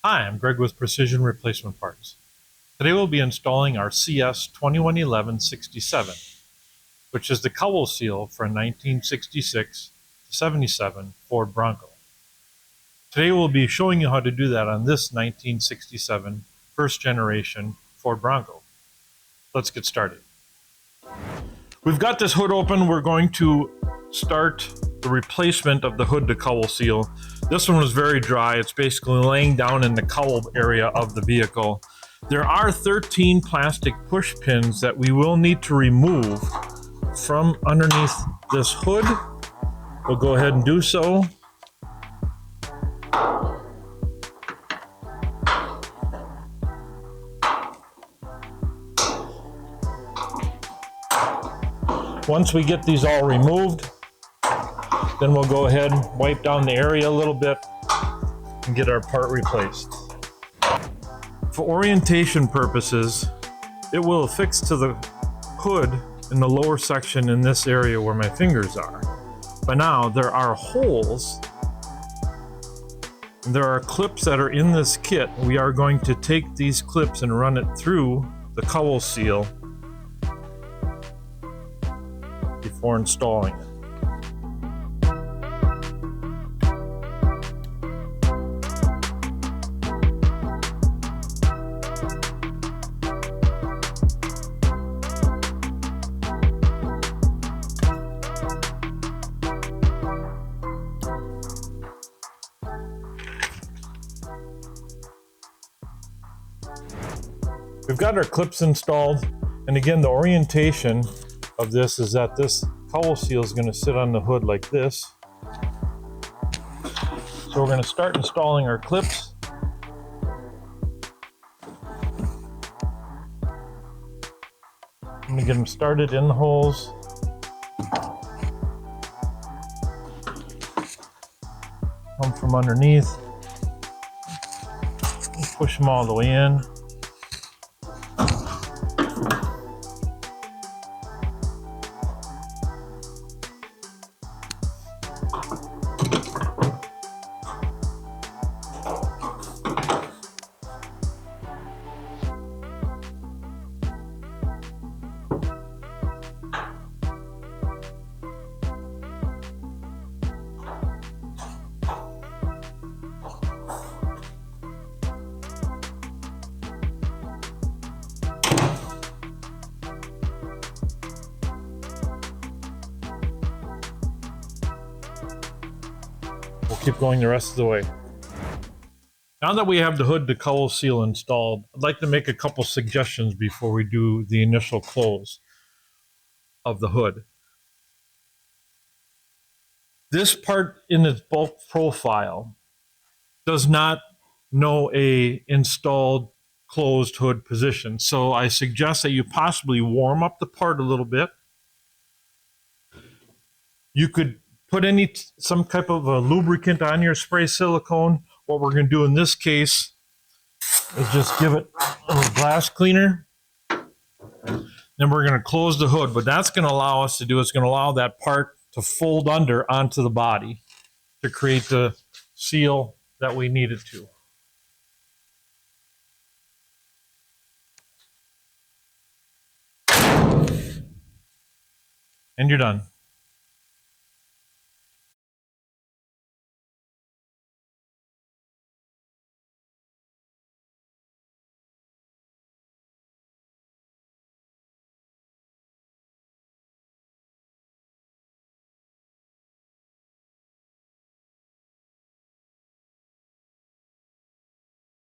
Hi, I'm Greg with Precision Replacement Parts. Today we'll be installing our CS 211167, which is the cowl seal for a 1966 to 77 Ford Bronco. Today we'll be showing you how to do that on this 1967 first generation Ford Bronco. Let's get started. We've got this hood open. We're going to start the replacement of the hood to cowl seal. This one was very dry. It's basically laying down in the cowl area of the vehicle. There are 13 plastic push pins that we will need to remove from underneath this hood. We'll go ahead and do so. Once we get these all removed, then we'll go ahead and wipe down the area a little bit and get our part replaced. For orientation purposes, it will affix to the hood in the lower section in this area where my fingers are. But now there are holes, and there are clips that are in this kit. We are going to take these clips and run it through the cowl seal before installing it. We've got our clips installed, and again, the orientation of this is that this cowl seal is going to sit on the hood like this. So we're going to start installing our clips. I'm going to get them started in the holes. Come from underneath. Push them all the way in. We'll keep going the rest of the way. Now that we have the hood to cowl seal installed, I'd like to make a couple suggestions before we do the initial close of the hood. This part in its bulk profile does not know a installed closed hood position. So I suggest that you possibly warm up the part a little bit. You could put some type of a lubricant on your spray silicone. What we're going to do in this case is just give it a little glass cleaner. Then we're going to close the hood. What that's going to allow us to do is going to allow that part to fold under onto the body to create the seal that we need it to. And you're done.